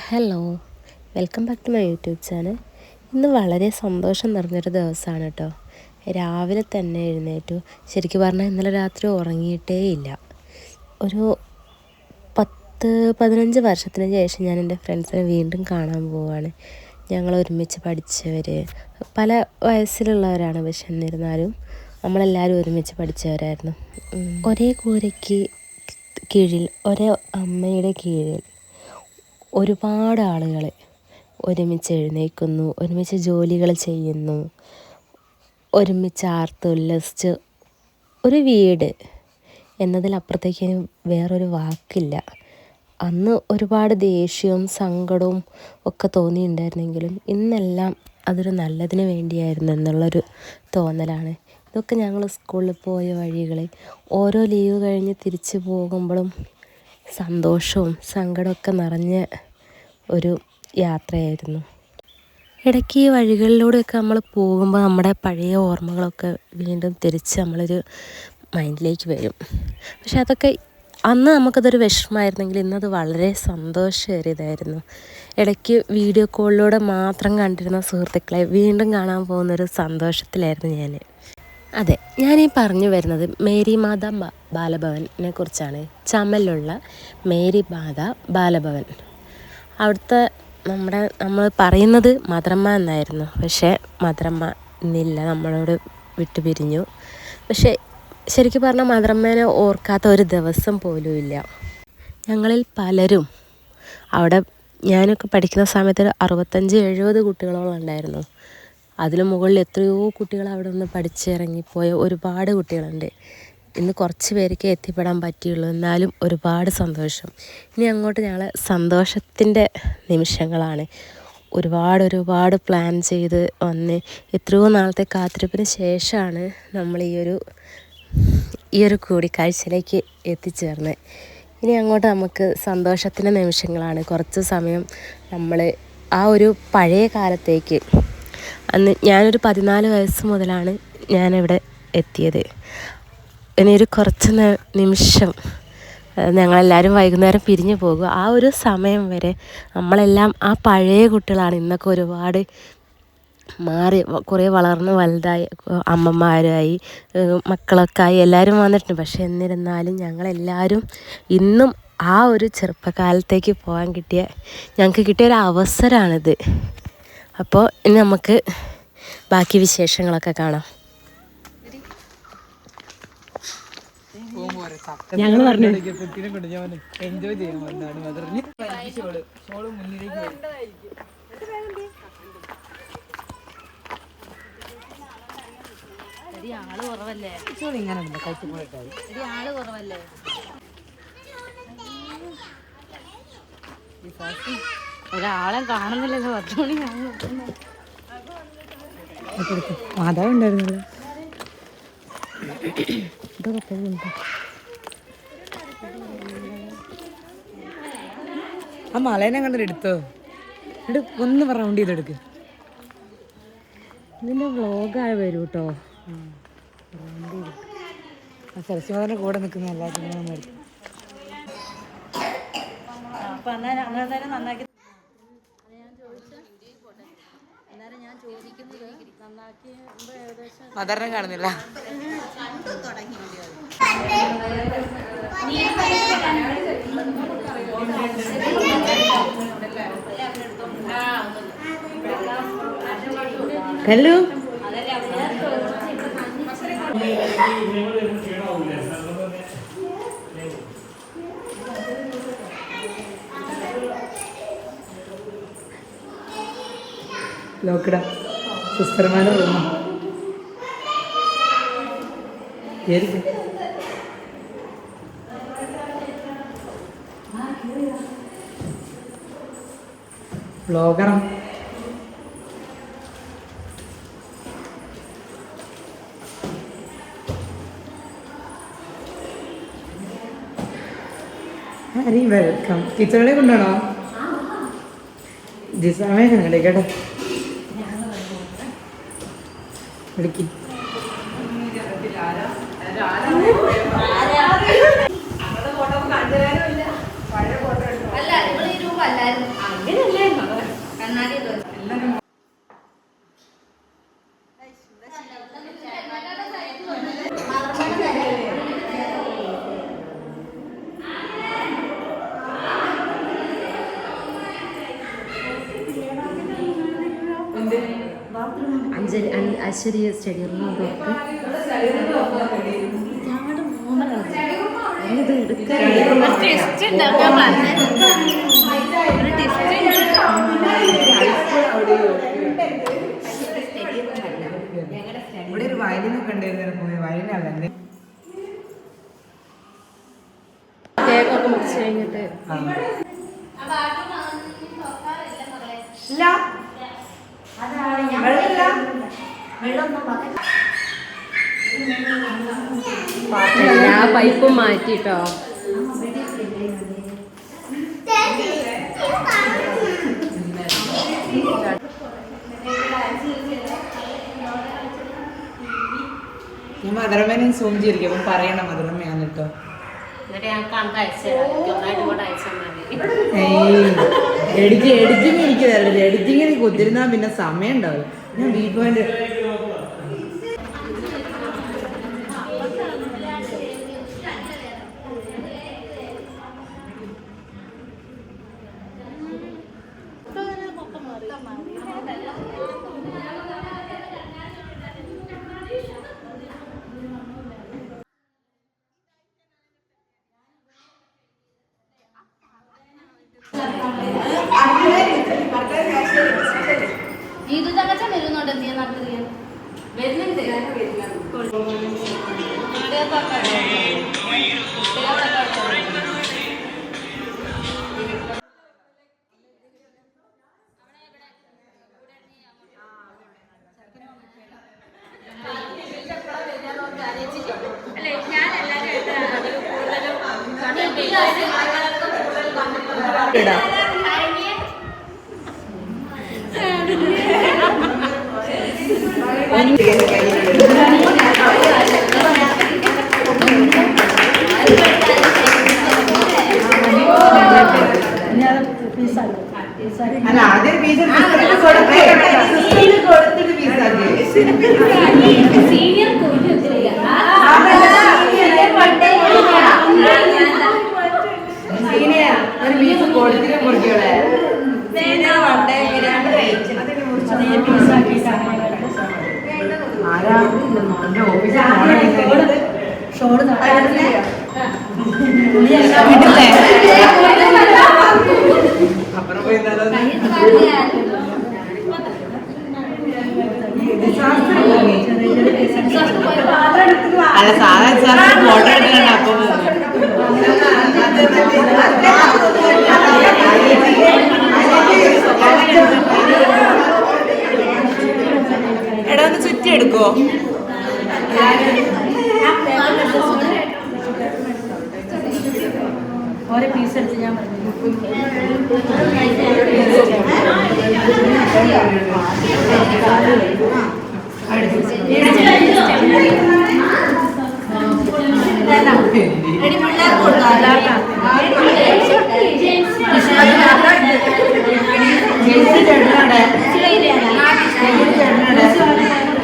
Hello, welcome back to my YouTube channel. ഇന്ന് വളരെ സന്തോഷം നിറഞ്ഞൊരു ദിവസമാണ് കേട്ടോ. രാവിലെ തന്നെ എഴുന്നേറ്റു. ശരിക്കും പറഞ്ഞാൽ ഇന്നലെ രാത്രി ഉറങ്ങിയിട്ടേ ഇല്ല. ഒരു 10-15 വർഷത്തിന് ശേഷം ഞാൻ എൻ്റെ ഫ്രണ്ട്സിനെ വീണ്ടും കാണാൻ പോവുകയാണ്. ഞങ്ങൾ ഒരുമിച്ച് പഠിച്ചവർ, പല വയസ്സിലുള്ളവരാണ്, പക്ഷെ എന്നിരുന്നാലും നമ്മളെല്ലാവരും ഒരുമിച്ച് പഠിച്ചവരായിരുന്നു. ഒരേ കൂരയ്ക്ക് കീഴിൽ, ഒരേ അമ്മയുടെ കീഴിൽ ഒരുപാട് ആളുകൾ ഒരുമിച്ച് എഴുന്നേൽക്കുന്നു, ഒരുമിച്ച് ജോലികൾ ചെയ്യുന്നു, ഒരുമിച്ച് ആർത്തുല്ലസിച്ച് ഒരു വീട് എന്നതിലപ്പുറത്തേക്ക് വേറൊരു വാക്കില്ല. അന്ന് ഒരുപാട് ദേഷ്യവും സങ്കടവും ഒക്കെ തോന്നിയിട്ടുണ്ടായിരുന്നെങ്കിലും ഇന്നെല്ലാം അതൊരു നല്ലതിന് വേണ്ടിയായിരുന്നു എന്നുള്ളൊരു തോന്നലാണ്. ഇതൊക്കെ ഞങ്ങൾ സ്കൂളിൽ പോയ വഴികൾ, ഓരോ ലീവ് കഴിഞ്ഞ് തിരിച്ചു പോകുമ്പോഴും സന്തോഷവും സങ്കടമൊക്കെ നിറഞ്ഞ ഒരു യാത്രയായിരുന്നു. ഇടയ്ക്ക് ഈ വഴികളിലൂടെയൊക്കെ നമ്മൾ പോകുമ്പോൾ നമ്മുടെ പഴയ ഓർമ്മകളൊക്കെ വീണ്ടും തിരിച്ച് നമ്മളൊരു മൈൻഡിലേക്ക് വരും. പക്ഷെ അതൊക്കെ അന്ന് നമുക്കതൊരു വിഷമമായിരുന്നെങ്കിൽ ഇന്നത് വളരെ സന്തോഷമേറിയതായിരുന്നു. ഇടയ്ക്ക് വീഡിയോ കോളിലൂടെ മാത്രം കണ്ടിരുന്ന സുഹൃത്തുക്കളെ വീണ്ടും കാണാൻ പോകുന്നൊരു സന്തോഷത്തിലായിരുന്നു ഞാൻ. അതെ, ഞാനീ പറഞ്ഞു വരുന്നത് മേരി മാതാ ബാലഭവനെ കുറിച്ചാണ്. ചമലുള്ള മേരി മാതാ ബാലഭവൻ. അവിടുത്തെ നമ്മൾ പറയുന്നത് മദറമ്മ എന്നായിരുന്നു. പക്ഷേ മദറമ്മ ഇന്നില്ല, നമ്മളോട് വിട്ടുപിരിഞ്ഞു. പക്ഷേ ശരിക്കും പറഞ്ഞാൽ മദറമ്മേനെ ഓർക്കാത്ത ഒരു ദിവസം പോലും ഇല്ല. ഞങ്ങളിൽ പലരും അവിടെ, ഞാനൊക്കെ പഠിക്കുന്ന സമയത്ത് 65-70 കുട്ടികളോളം ഉണ്ടായിരുന്നു. അതിന് മുകളിൽ എത്രയോ കുട്ടികൾ അവിടെ നിന്ന് പഠിച്ചിറങ്ങിപ്പോയ ഒരുപാട് കുട്ടികളുണ്ട്. ഇന്ന് കുറച്ച് പേർക്ക് എത്തിപ്പെടാൻ പറ്റിയുള്ളൂ, എന്നാലും ഒരുപാട് സന്തോഷം. ഇനി അങ്ങോട്ട് ഞങ്ങൾ സന്തോഷത്തിൻ്റെ നിമിഷങ്ങളാണ്. ഒരുപാട് പ്ലാൻ ചെയ്ത് വന്ന് എത്രയോ നാളത്തെ കാത്തിരിപ്പിന് ശേഷമാണ് നമ്മൾ ഈ ഒരു കൂടിക്കാഴ്ചയിലേക്ക് എത്തിച്ചേർന്നത്. ഇനി അങ്ങോട്ട് നമുക്ക് സന്തോഷത്തിൻ്റെ നിമിഷങ്ങളാണ്. കുറച്ച് സമയം നമ്മൾ ആ ഒരു പഴയ കാലത്തേക്ക്, അന്ന് ഞാനൊരു 14 വയസ്സ് മുതലാണ് ഞാനിവിടെ എത്തിയത്. ഇനി ഒരു കുറച്ച് നിമിഷം ഞങ്ങളെല്ലാവരും വൈകുന്നേരം പിരിഞ്ഞു പോകുക. ആ ഒരു സമയം വരെ നമ്മളെല്ലാം ആ പഴയ കുട്ടികളാണ്. ഇന്നൊക്കെ ഒരുപാട് മാറി, കുറേ വളർന്ന് വലുതായി, അമ്മമാരായി, മക്കളൊക്കെ ആയി, എല്ലാവരും വന്നിട്ടുണ്ട്. പക്ഷെ എന്നിരുന്നാലും ഞങ്ങളെല്ലാവരും ഇന്നും ആ ഒരു ചെറുപ്പകാലത്തേക്ക് പോകാൻ ഞങ്ങൾക്ക് കിട്ടിയൊരു അവസരമാണിത്. അപ്പോൾ ഇനി നമുക്ക് ബാക്കി വിശേഷങ്ങളൊക്കെ കാണാം. ഞങ്ങൾ പറഞ്ഞു എൻജോയ് ചെയ്യാൻ വന്നാണ് മദറിന്. ആള് കുറവല്ലേ, ഇങ്ങനെ ആള് കുറവല്ലേ. ഒരാളെ കാണുന്നില്ലല്ലോ, 10 മണിയാവും. മാതാവ് ഉണ്ടായിരുന്നല്ലോ. ആ മലേനെ കണ്ടിട്ട് എടുത്തോ, ഒന്ന് റൗണ്ട് ചെയ്തെടുക്ക്. ഇതിൻ്റെ വ്ളോഗായി വരൂ കേട്ടോ. സരസ്വതിയുടെ കൂടെ നിൽക്കുന്ന എല്ലാത്തിനും എടുക്കും. നന്നാക്കി മദറിനെ കാണുന്നില്ല. ഹലോ, ലോക്കടാ സിസ്റ്റർമാരെ റൂമ ബ്ലോഗറാണ്. വെൽക്കം. കിച്ചണിലെ കൊണ്ടാണോ ജിസാമേ? ഞങ്ങളുടെ കേട്ടോ വിളിക്ക്. അല്ല, അശ്വരി സ്റ്റഡിയം ഇത് ഇവിടെ ഒരു വയലിനൊക്കെ ഉണ്ടായിരുന്നു വയലിനല്ലേ കേക്കൊക്കെ മുറിച്ച് കഴിഞ്ഞിട്ട് എല്ലാ പൈപ്പും മാറ്റിട്ടോ. ഞാൻ മധുരമേനെ സൂം ചെയ്തിരിക്കും അപ്പം പറയണം മധുരമയാണ് കേട്ടോ. എഡിറ്റിങ് എനിക്ക് തരരുത്. എഡിറ്റിങ്ങിന് കുത്തിരുന്നാ പിന്നെ സമയം ഉണ്ടാവും. ഞാൻ വീട്ടിൽ ഇത് തകച്ച വരുന്നുണ്ട് നീ നടത്തുക വരുന്നുണ്ട് അല്ല ആദ്യം പീസ് കൊടുത്തിട്ട് പീസാക്കി സീനിയർ സീനിയർ ഒരു പീസ് കൊടുത്തിട്ട് മുറിക്കോളെ അപ്പുറം പോയി അല്ല സാധാരണ ഫോട്ടോ എടുക്കണ്ട. അപ്പൊ എടാ ഒന്ന് ചുറ്റി എടുക്കോ? ഓരോ പീസ് എടുത്ത് ഞാൻ പറഞ്ഞു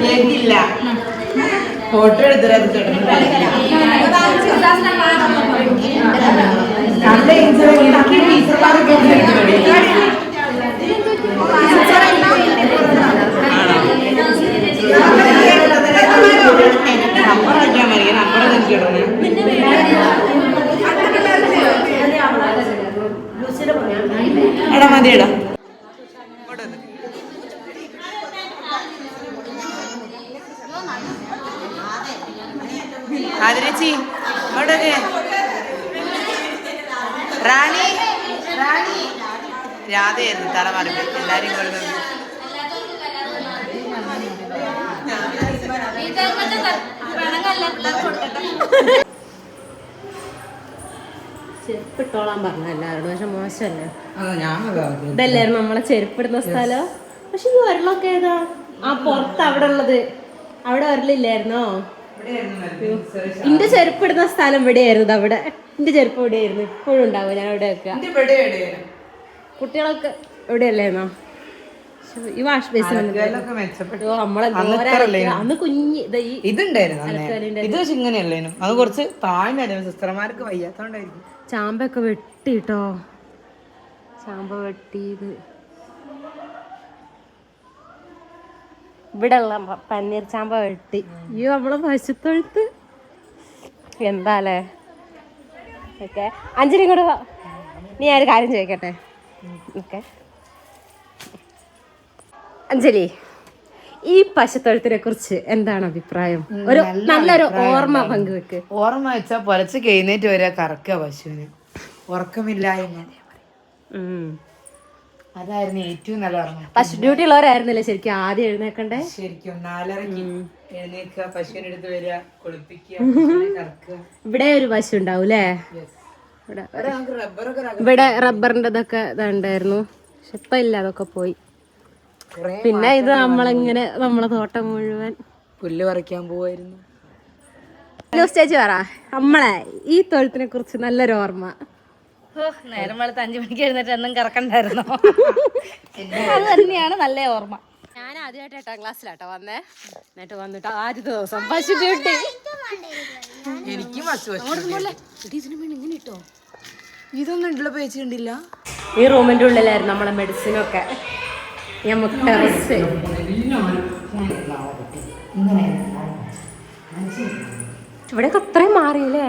കേക്കില്ല ഫോട്ടോ എടുത്തിട്ട് നല്ല എനിക്ക് ടീച്ചർമാരൊക്കെ നമ്പർ വയ്ക്കാൻ മതി. നമ്പർ എനിക്ക് എടാ മതിയെടാ ആതിരച്ചി ഇവിടെ റാണി റാണി രാധയായിരുന്നു തല മാറിപ്പോയി. എല്ലാരും കൊണ്ടുവന്നു ചെരുപ്പിട്ടോളാൻ പറഞ്ഞ എല്ലാവരോടും. പക്ഷെ മോശമല്ലേ ഇതല്ലായിരുന്നു നമ്മളെ ചെരുപ്പിടുന്ന സ്ഥലം. പക്ഷെ ഈ ഒരളൊക്കെ ഏതാ ആ പുറത്ത് അവിടെ ഉള്ളത്? അവിടെ ഒരലില്ലായിരുന്നോ? എന്റെ ചെരുപ്പിടുന്ന സ്ഥലം ഇവിടെയായിരുന്നു. അവിടെ എന്റെ ചെരുപ്പ് എവിടെയായിരുന്നു? ഇപ്പോഴും ഉണ്ടാവും. ഞാൻ അവിടെ വെക്കുക. കുട്ടികളൊക്കെ എവിടെയല്ലായിരുന്നോ? ഈ വാഷ് ബേസിൻ അന്ന് കുഞ്ഞ് ഇതുണ്ടായിരുന്നു. ഇത് ഇങ്ങനെയല്ലേനു. അത് കുറച്ച് താഴ്ന്നായിരുന്നു. സിസ്റ്റർമാർക്ക് വയ്യാത്തോണ്ടായിരിക്കും. ചാമ്പൊക്കെ വെട്ടിട്ടോ. ചാമ്പ വെട്ടി ഇത് ഇവിടെ ഉള്ള പന്നീർ ചാമ്പ വെട്ടി. അയ്യോ നമ്മളെ പശുത്തൊഴുത്ത് എന്താല്ലേ. ഓക്കെ അഞ്ജലി ഇങ്ങോട്ട് വാ. നീ ഒരു കാര്യം ചോദിക്കട്ടെ. ഓക്കെ അഞ്ജലി, ഈ പശുത്തൊഴുത്തിനെ കുറിച്ച് എന്താണ് അഭിപ്രായം? ഒരു നല്ലൊരു ഓർമ്മ പങ്കുവെക്ക്. ഓർമ്മ വെച്ചാ പൊലച്ച് കഴിഞ്ഞിട്ട് വരെ കറക്കുക പശുവിന്, ഉറക്കമില്ലായ്മ. അതായിരുന്നു ഏറ്റവും നല്ല ഓർമ്മ. പശു ഡ്യൂട്ടി ഉള്ളവരായിരുന്നല്ലേ ശരിക്കും ആദ്യം എഴുന്നേക്കണ്ടേ? ശരിക്കും 4:30 എഴുന്നേക്കുക, പശുവിനെ എടുത്ത് വരിക, കുളിപ്പിക്കുക, കറക്കുക. ഇവിടെ ഒരു പശു ഉണ്ടാവും അല്ലേ? ഇവിടെ റബ്ബറിന്റെ ഇതൊക്കെ ഇതുണ്ടായിരുന്നു, പക്ഷെ ഇപ്പൊ ഇല്ല, അതൊക്കെ പോയി. പിന്നെ ഇത് നമ്മളിങ്ങനെ നമ്മളെ തോട്ടം മുഴുവൻ പുല്ല് പറിക്കാൻ പോവായിരുന്നു. ചേച്ചി പറ നമ്മളെ ഈ തൊഴുത്തിനെ കുറിച്ച് നല്ലൊരു ഓർമ്മ. നേരം വെളുത്ത് 5 മണിക്ക് എഴുന്നേറ്റ് എന്നും കറക്കണ്ടായിരുന്നോ? അത് തന്നെയാണ് നല്ല ഓർമ്മ. ഞാൻ ആദ്യമായിട്ട് 8ാം ക്ലാസ്സിലാട്ടോ വന്നേ. എന്നിട്ട് വന്നിട്ട് ആദ്യത്തെ ദിവസം പശു ഡ്യൂട്ടി. എനിക്കും ഇതൊന്നും ഉള്ള പേച്ച് കണ്ടില്ല. ഈ റൂമിന്റെ ഉള്ളിലായിരുന്നു നമ്മളെ മെഡിസിനൊക്കെ. നമുക്ക് ടെറസ് ഇവിടെയൊക്കെ അത്രയും മാറിയില്ലേ?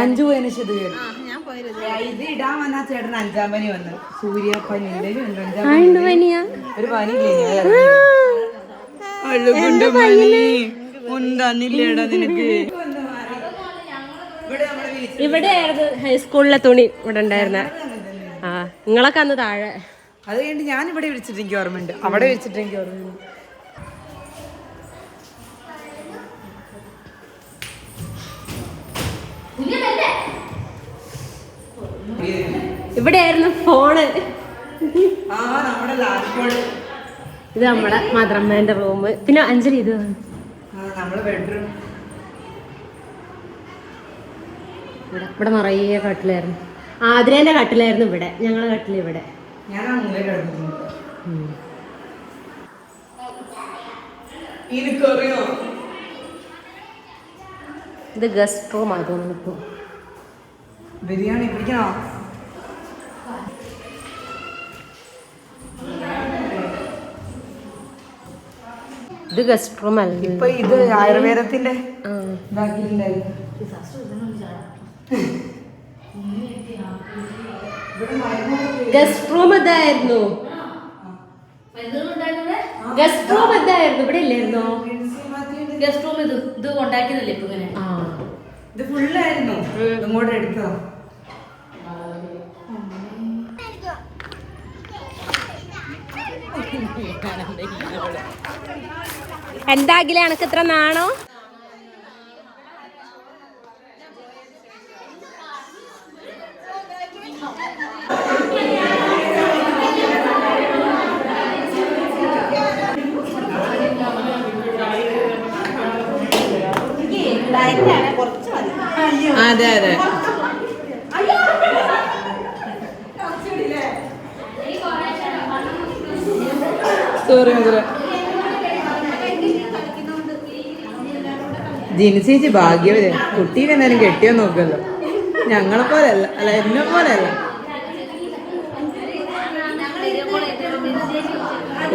അഞ്ചു പോയതിനു ഇത് ഇടാൻ വന്നാ ചേട്ടൻ 5ാം പനി വന്ന് സൂര്യപ്പനി ഒരു പനി തന്നില്ലേടാ നിനക്ക്. ഇവിടെയായിരുന്നു ഹൈസ്കൂളിലെ തുണി ഇവിടെ ഉണ്ടായിരുന്നെ. ആ നിങ്ങളൊക്കെ അന്ന് താഴെ. അത് കഴിഞ്ഞിട്ട് ഞാൻ ഇവിടെ വിളിച്ചിട്ട് എനിക്ക് ഓർമ്മയുണ്ട്, അവിടെ വിളിച്ചിട്ട് എനിക്ക് ഓർമ്മയുണ്ട്. ഇവിടെയായിരുന്നു ഫോണ്. നമ്മുടെ ലാസ്റ്റ് ഫോൺ. ഇത് നമ്മളെ മദറമ്മേന്റെ റൂം. പിന്നെ അഞ്ജലി ഇത് നമ്മളെ ബെഡ്റൂം. ഇവിടെ നിറയെ കട്ടിലായിരുന്നു. ആതിരേന്റെ കട്ടിലായിരുന്നു ഇവിടെ, ഞങ്ങളെ കട്ടിൽ ഇവിടെ. ഞാൻ ആ മൂല കിടന്നു. ഇത് ഗസ്റ്റ് റൂം ആയിരുന്നു. ഇപ്പൊ ബിരിയാണി പിടിക്കണോ? ഇത് ഗസ്റ്റ് റൂം അല്ല, ഇപ്പൊ ഇത് ആയുർവേദത്തിന്റെ ഗസ്റ്റ് റൂം ഇതായിരുന്നു. ഗസ്റ്റ് റൂം ഇതായിരുന്നു, ഇവിടെ ഇല്ലായിരുന്നോ? ഗസ്റ്റ് റൂം ഇത് കൊണ്ടാക്കിയതല്ലേ ഇപ്പൊ ഇങ്ങനെ? ഇത് ഫുള്ളായിരുന്നു. ഇങ്ങോട്ട് എടുത്തോ. എന്താകിലേ എനക്ക് ഇത്ര നാണോ? അതെ അതെ. സോറി ജിനിച്ചേച്ചി ഭാഗ്യവരെ കുട്ടീനെ എന്തായാലും കെട്ടിയോ നോക്കല്ലോ. ഞങ്ങളെ പോലെയല്ല, അല്ല എന്നെ പോലെയല്ല.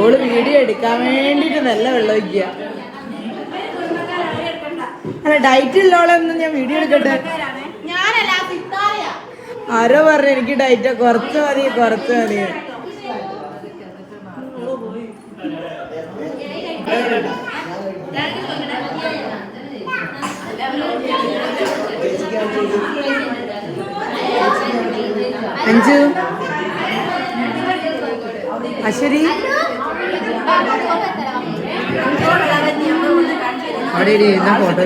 ഓള് വീഡിയോ എടുക്കാൻ വേണ്ടിട്ട് നല്ല വെള്ളം ഒഴിക്കുക. അല്ല ഡയറ്റ് ഉള്ളോളൊന്നും ഞാൻ വീഡിയോ എടുക്കട്ടെ. ആരോ പറഞ്ഞു എനിക്ക് ഡയറ്റ് കുറച്ച് മതി കുറച്ച് മതി. അഞ്ചു അശ്വരി അവിടെ ഇരുന്ന ഫോട്ടോ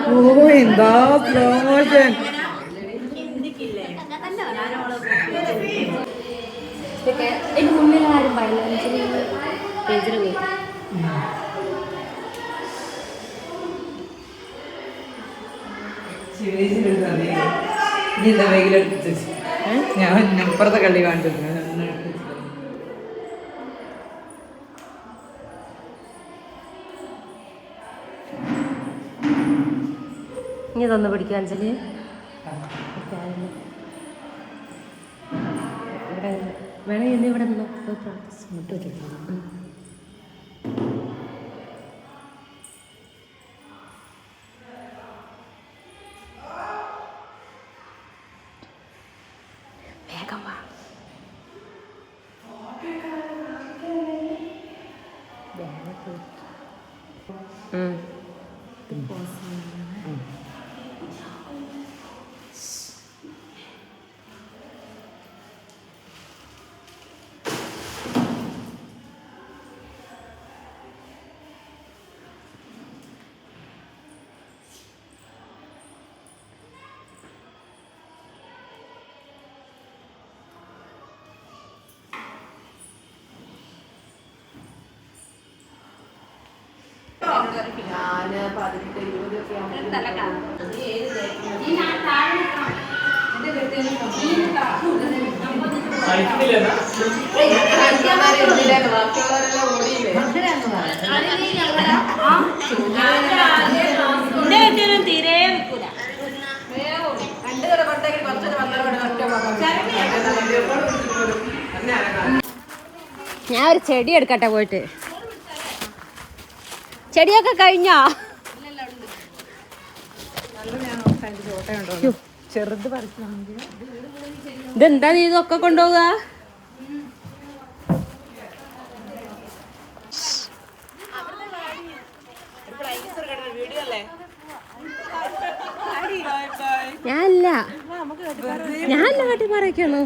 ഓ എന്താ പ്രമോഷൻ. എനിക്ക് മുന്നിൽ ആരും പേജിൽ പോയി. ഞാൻ അപ്പുറത്തെ കള്ളി കാണിച്ചിട്ടുണ്ട്. ഇനി തന്നു പിടിക്കുക അഞ്ജലി. ഇവിടെ വേണമെങ്കിൽ ഇന്ന് ഇവിടെ നിന്നോ, പോയി പ്രാക്ടീസ് മുട്ട് വെച്ചിട്ടുണ്ട്. വേഗം വാ. ഞാൻ ഒരു ചെടി എടുക്കട്ടെ പോയിട്ട്. ചെടിയൊക്കെ കഴിഞ്ഞോ? ചെറുത് പറിക്കണമെങ്കിൽ ഇതെന്താ നീ ഇതൊക്കെ കൊണ്ടുപോവുക? ഞാനല്ല കാട്ടി പറയണു.